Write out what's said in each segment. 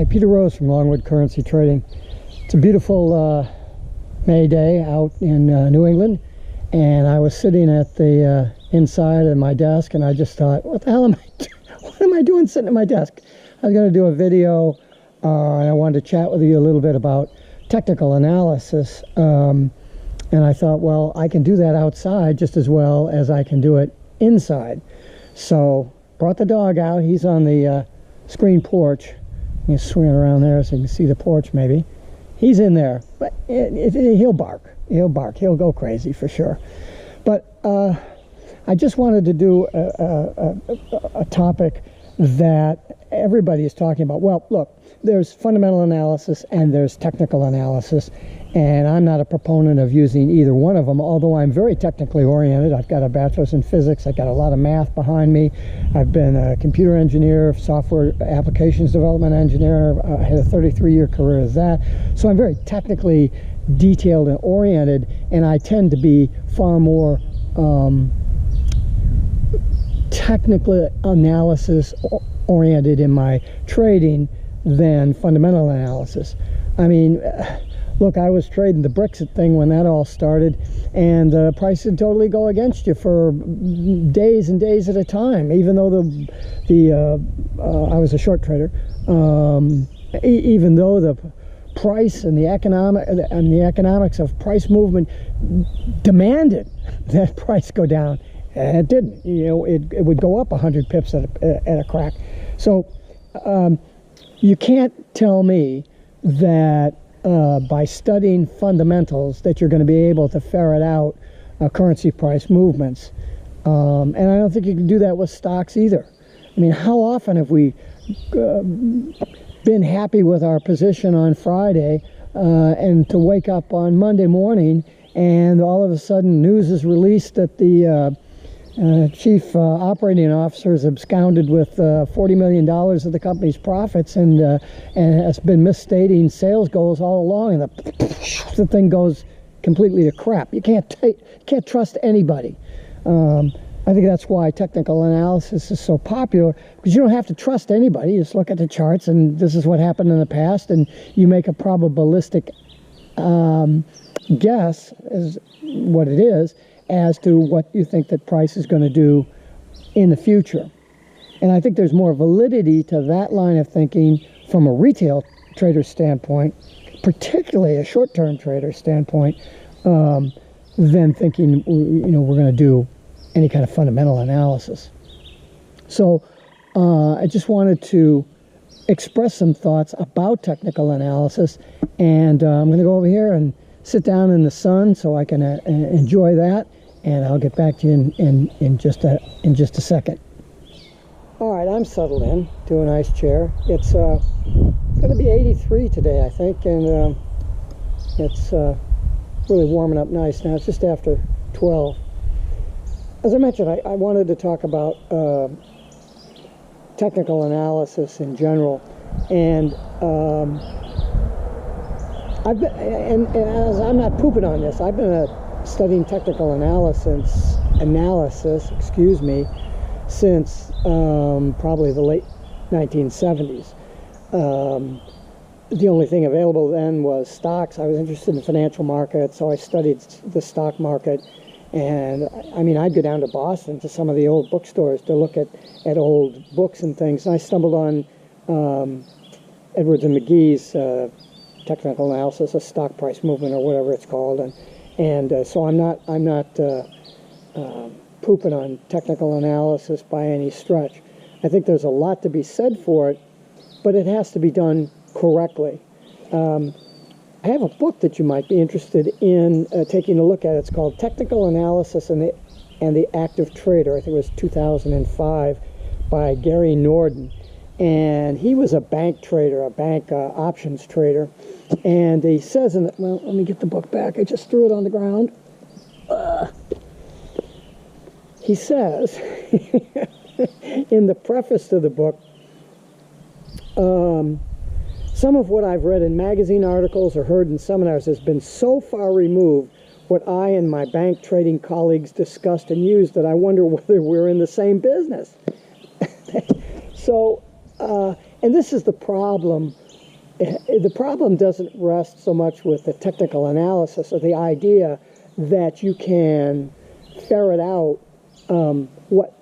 Hi, Peter Rose from Longwood Currency Trading. It's a beautiful May day out in New England, and I was sitting at the inside of my desk, and I just thought, what the hell am what am I doing sitting at my desk? I was going to do a video, and I wanted to chat with you a little bit about technical analysis, and I thought, well, I can do that outside just as well as I can do it inside. So brought the dog out. He's on the screen porch. He's swinging around there so you can see the porch maybe. He's in there, but he'll bark. He'll bark. He'll go crazy for sure. But I just wanted to do a topic that everybody is talking about. Well, look, there's fundamental analysis and there's technical analysis, and I'm not a proponent of using either one of them, although I'm very technically oriented. I've got a bachelor's in physics. I've got a lot of math behind me. I've been a computer engineer, software applications development engineer. I had a 33-year career as that. So I'm very technically detailed and oriented, and I tend to be far more technical analysis oriented in my trading than fundamental analysis. I mean, look, I was trading the Brexit thing when that all started, and the price would totally go against you for days and days at a time, even though I was a short trader. Even though the price and the economics of price movement demanded that price go down, and it didn't. You know, it would go up 100 pips at a crack. So you can't tell me that by studying fundamentals that you're going to be able to ferret out currency price movements. And I don't think you can do that with stocks either. I mean, how often have we been happy with our position on Friday and to wake up on Monday morning and all of a sudden news is released that the chief operating officer is absconded with $40 million of the company's profits and has been misstating sales goals all along, and the thing goes completely to crap. You can't trust anybody. I think that's why technical analysis is so popular, because you don't have to trust anybody. You just look at the charts, and this is what happened in the past, and you make a probabilistic guess as what it is, as to what you think that price is going to do in the future. And I think there's more validity to that line of thinking from a retail trader standpoint, particularly a short-term trader standpoint, than thinking, you know, we're going to do any kind of fundamental analysis. So I just wanted to express some thoughts about technical analysis, and I'm going to go over here and sit down in the sun so I can enjoy that. And I'll get back to you in just a second. All right, I'm settled in to a nice chair. It's going to be 83 today, I think, and it's really warming up nice now. It's just after 12. As I mentioned, I wanted to talk about technical analysis in general, and as I'm not pooping on this, I've been studying technical analysis, since probably the late 1970s. The only thing available then was stocks. I was interested in financial markets, so I studied the stock market. And I mean, I'd go down to Boston to some of the old bookstores to look at old books and things. And I stumbled on Edwards and McGee's technical analysis of stock price movement, or whatever it's called, and so I'm not pooping on technical analysis by any stretch. I think there's a lot to be said for it, but it has to be done correctly. I have a book that you might be interested in taking a look at. It's called Technical Analysis and the Active Trader. I think it was 2005 by Gary Norden. And he was a bank trader, a bank options trader. And he says in it, well, let me get the book back. I just threw it on the ground. He says in the preface to the book, some of what I've read in magazine articles or heard in seminars has been so far removed what I and my bank trading colleagues discussed and used that I wonder whether we're in the same business. So, and this is the problem the problem doesn't rest so much with the technical analysis or the idea that you can ferret out what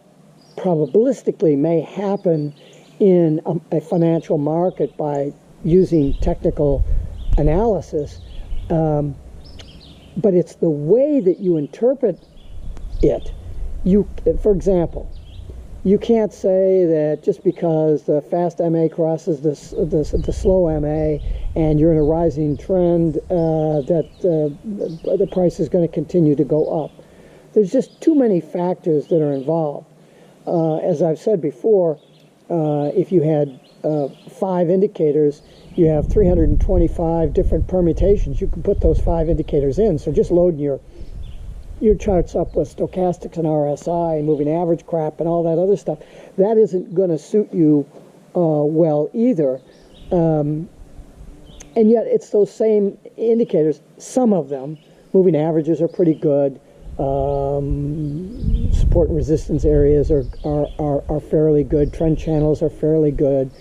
probabilistically may happen in a financial market by using technical analysis, but it's the way that you interpret it. For example, you can't say that just because the fast MA crosses the slow MA and you're in a rising trend that the price is going to continue to go up. There's just too many factors that are involved. As I've said before, if you had 5 indicators, you have 325 different permutations. You can put those 5 indicators in. So just loading your charts up with stochastics and RSI and moving average crap and all that other stuff, that isn't going to suit you well either. And yet it's those same indicators. Some of them, moving averages are pretty good. Support and resistance areas are fairly good. Trend channels are fairly good.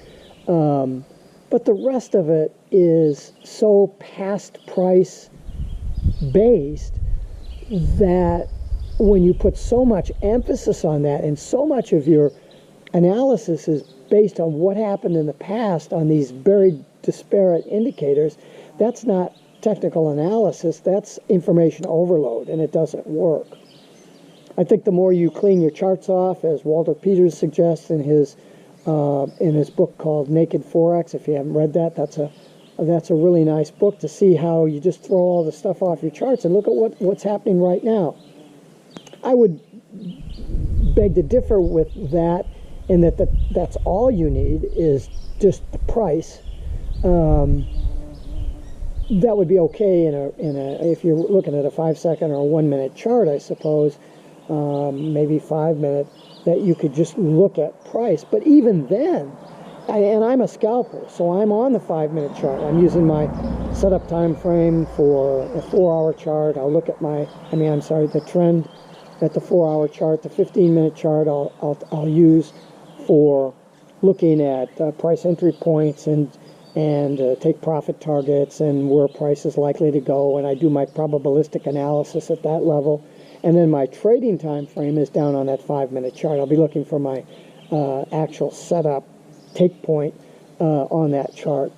But the rest of it is so past price based that when you put so much emphasis on that and so much of your analysis is based on what happened in the past on these very disparate indicators, that's not technical analysis, that's information overload, and it doesn't work. I think the more you clean your charts off, as Walter Peters suggests in his book called Naked FOREX, if you haven't read that, that's a really nice book to see how you just throw all the stuff off your charts and look at what's happening right now. I would beg to differ with that in that's all you need is just the price. That would be okay if you're looking at a 5-second or a 1-minute chart, I suppose, maybe 5-minute, that you could just look at price. But even then, and I'm a scalper, so I'm on the 5-minute chart. I'm using my setup time frame for a 4-hour chart. I'll look at the trend at the 4-hour chart. The 15-minute chart I'll use for looking at price entry points and take profit targets and where price is likely to go, and I do my probabilistic analysis at that level. And then my trading time frame is down on that 5-minute chart. I'll be looking for my actual setup take point on that chart.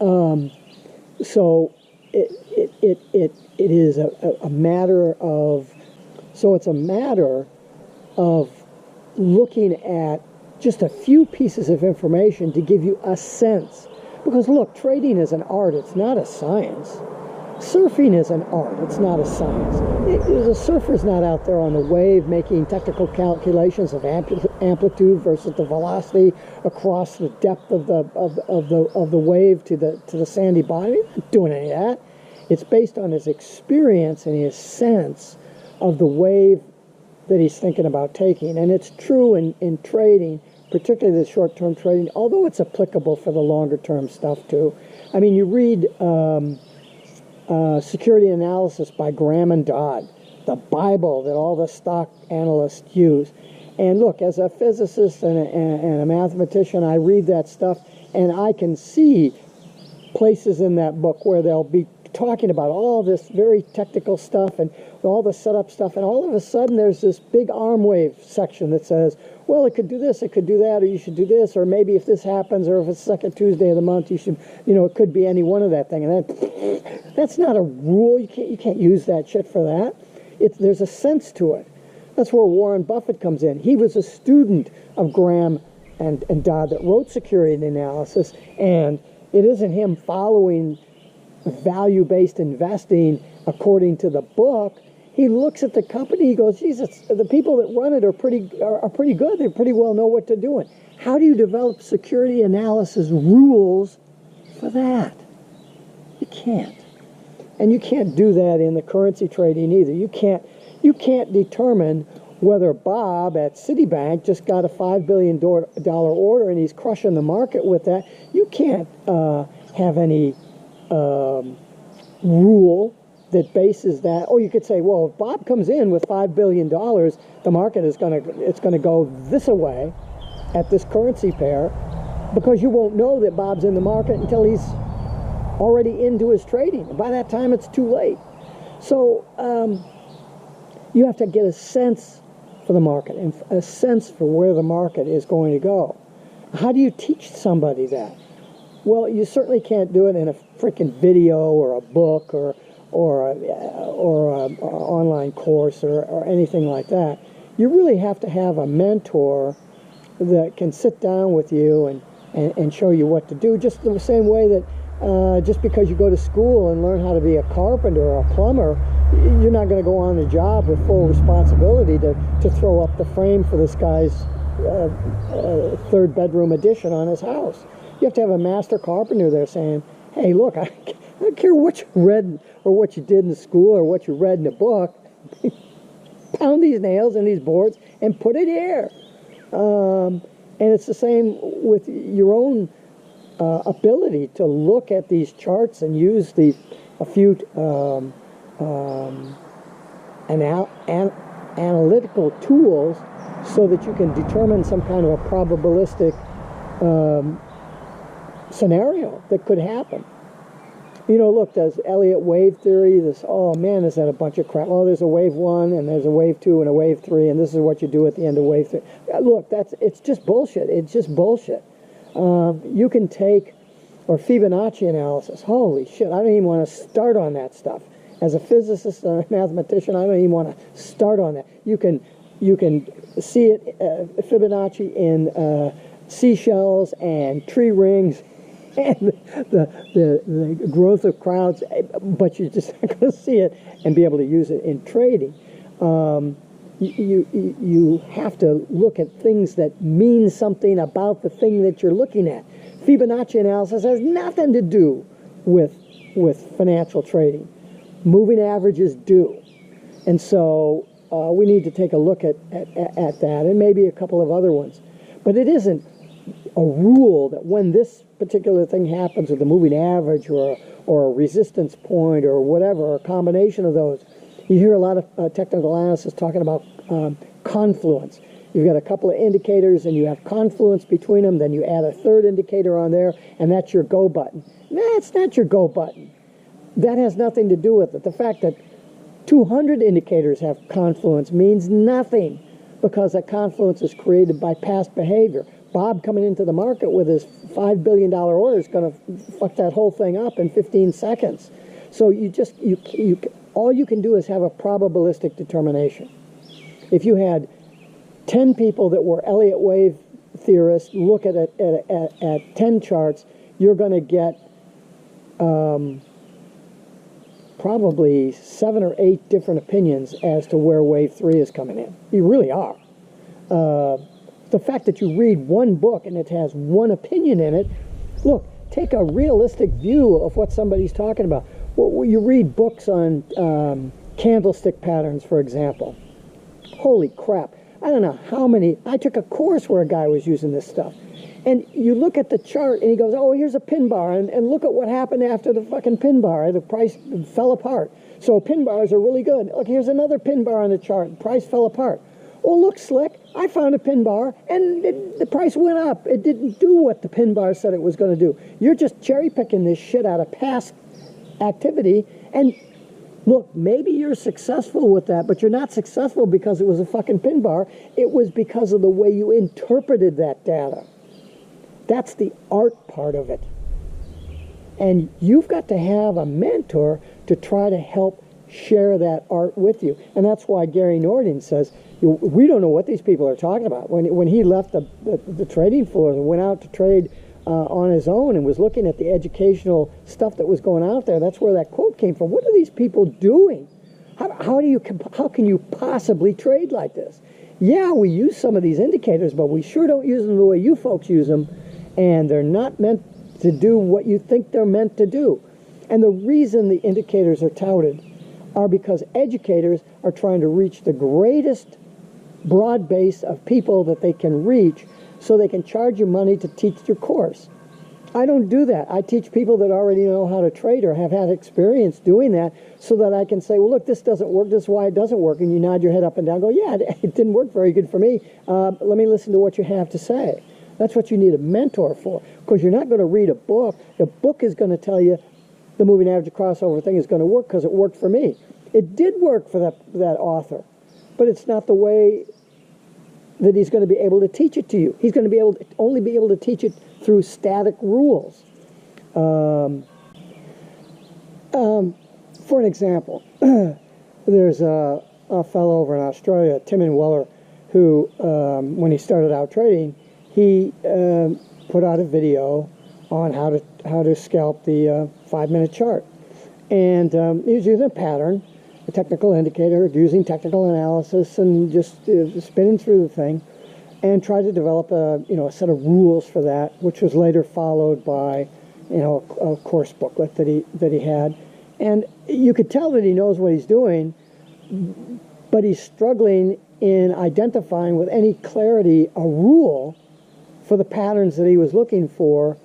So it is a matter of, it's a matter of looking at just a few pieces of information to give you a sense. Because look, trading is an art, it's not a science. Surfing is an art, it's not a science. The surfer's not out there on the wave making technical calculations of amplitude versus the velocity across the depth of the wave to the sandy bottom. He's not doing any of that. It's based on his experience and his sense of the wave that he's thinking about taking. And it's true in trading, particularly the short-term trading, although it's applicable for the longer-term stuff too. I mean, you read Security Analysis by Graham and Dodd, the Bible that all the stock analysts use. And look, as a physicist and a mathematician, I read that stuff, and I can see places in that book where they'll be talking about all this very technical stuff and all the setup stuff, and all of a sudden there's this big arm wave section that says, well, it could do this, it could do that, or you should do this, or maybe if this happens, or if it's the second Tuesday of the month, you should, it could be any one of that thing. And that's not a rule. You can't use that shit for that. There's a sense to it. That's where Warren Buffett comes in. He was a student of Graham and Dodd that wrote Security Analysis, and it isn't him following value-based investing according to the book. He looks at the company, he goes, Jesus, the people that run it are pretty good. They pretty well know what they're doing. How do you develop security analysis rules for that? You can't. And you can't do that in the currency trading either. You can't determine whether Bob at Citibank just got a $5 billion order and he's crushing the market with that. You can't have any rule that bases that. Or you could say, well, if Bob comes in with $5 billion, the market is going to go this way at this currency pair. because you won't know that Bob's in the market until he's already into his trading. By that time, it's too late. So you have to get a sense for the market and a sense for where the market is going to go. How do you teach somebody that? Well, you certainly can't do it in a freaking video or a book or an online course or anything like that. You really have to have a mentor that can sit down with you and show you what to do, just the same way that just because you go to school and learn how to be a carpenter or a plumber, you're not going to go on the job with full responsibility to throw up the frame for this guy's third bedroom addition on his house. You have to have a master carpenter there saying, hey, look, I don't care what you read or what you did in school or what you read in a book. Pound these nails and these boards and put it here. And it's the same with your own ability to look at these charts and use a few analytical tools so that you can determine some kind of a probabilistic scenario that could happen. You know, look, does Elliott wave theory, oh man, is that a bunch of crap? Oh, there's a wave 1 and there's a wave 2 and a wave 3 and this is what you do at the end of wave 3. Look, it's just bullshit. It's just bullshit. You can take, or Fibonacci analysis, holy shit, I don't even want to start on that stuff. As a physicist and a mathematician, I don't even want to start on that. You can see it, Fibonacci in seashells and tree rings and the growth of crowds, but you're just not going to see it and be able to use it in trading. You have to look at things that mean something about the thing that you're looking at. Fibonacci analysis has nothing to do with financial trading. Moving averages do. And so we need to take a look at that and maybe a couple of other ones. But it isn't a rule that when this particular thing happens with the moving average or a resistance point or whatever, or a combination of those. You hear a lot of technical analysts talking about confluence. You've got a couple of indicators and you have confluence between them, then you add a third indicator on there and that's your go button. No, it's not your go button. That has nothing to do with it. The fact that 200 indicators have confluence means nothing because that confluence is created by past behavior. Bob coming into the market with his $5 billion order is going to fuck that whole thing up in 15 seconds. So all you can do is have a probabilistic determination. If you had 10 people that were Elliott wave theorists look at 10 charts, you're going to get probably 7 or 8 different opinions as to where wave 3 is coming in. You really are. The fact that you read one book and it has one opinion in it, look, take a realistic view of what somebody's talking about. Well, you read books on candlestick patterns, for example. Holy crap. I don't know how many. I took a course where a guy was using this stuff. And you look at the chart and he goes, oh, here's a pin bar. And look at what happened after the fucking pin bar. The price fell apart. So pin bars are really good. Look, here's another pin bar on the chart. The price fell apart. Oh, look, slick. I found a pin bar and the price went up. It didn't do what the pin bar said it was going to do. You're just cherry picking this shit out of past activity. And look, maybe you're successful with that, but you're not successful because it was a fucking pin bar. It was because of the way you interpreted that data. That's the art part of it. And you've got to have a mentor to try to help share that art with you. And that's why Gary Nordin says, we don't know what these people are talking about. When he left the trading floor and went out to trade on his own and was looking at the educational stuff that was going out there, that's where that quote came from. What are these people doing? How can you possibly trade like this? Yeah, we use some of these indicators, but we sure don't use them the way you folks use them, and they're not meant to do what you think they're meant to do. And the reason the indicators are touted are because educators are trying to reach the greatest broad base of people that they can reach so they can charge you money to teach your course. I don't do that. I teach people that already know how to trade or have had experience doing that so that I can say, well, look, this doesn't work. This is why it doesn't work. And you nod your head up and down, go, yeah, it didn't work very good for me. Let me listen to what you have to say. That's what you need a mentor for, because you're not going to read a book. The book is going to tell you the moving average crossover thing is going to work because it worked for me. It did work for that author, but it's not the way that he's going to be able to teach it to you. He's going to only be able to teach it through static rules. For an example, there's a fellow over in Australia, Tim Weller, who, when he started out trading, he put out a video on how to scalp the 5-minute chart, and he was using a pattern, a technical indicator, using technical analysis, and just spinning through the thing, and tried to develop a set of rules for that, which was later followed by a course booklet that he had, and you could tell that he knows what he's doing, but he's struggling in identifying with any clarity a rule for the patterns that he was looking for,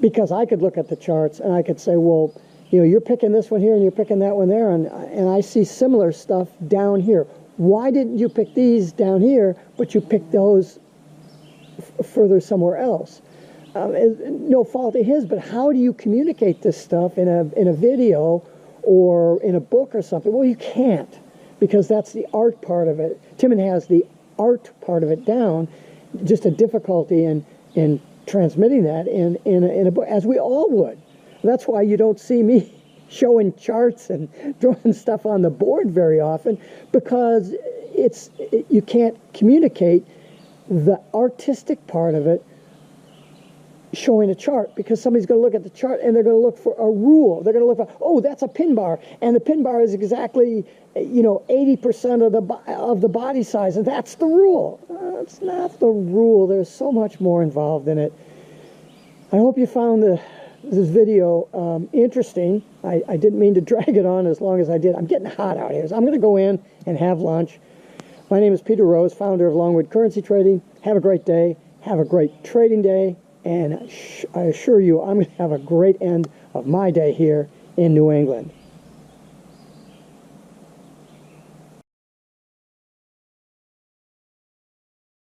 because I could look at the charts and I could say, well, you're picking this one here and you're picking that one there, and I see similar stuff down here. Why didn't you pick these down here, but you picked those further somewhere else? No fault of his, but how do you communicate this stuff in a video or in a book or something? Well, you can't, because that's the art part of it. Timon has the art part of it down, just a difficulty in transmitting that in a book, as we all would. That's why you don't see me showing charts and drawing stuff on the board very often, because you can't communicate the artistic part of it showing a chart, because somebody's going to look at the chart and they're going to look for a rule. They're going to look for, oh, that's a pin bar, and the pin bar is exactly 80% of the body size, and that's the rule. It's not the rule. There's so much more involved in it. I hope you found this video interesting. I didn't mean to drag it on as long as I did. I'm getting hot out here, so I'm going to go in and have lunch. My name is Peter Rose, founder of Longwood Currency Trading. Have a great day. Have a great trading day. And I assure you, I'm going to have a great end of my day here in New England.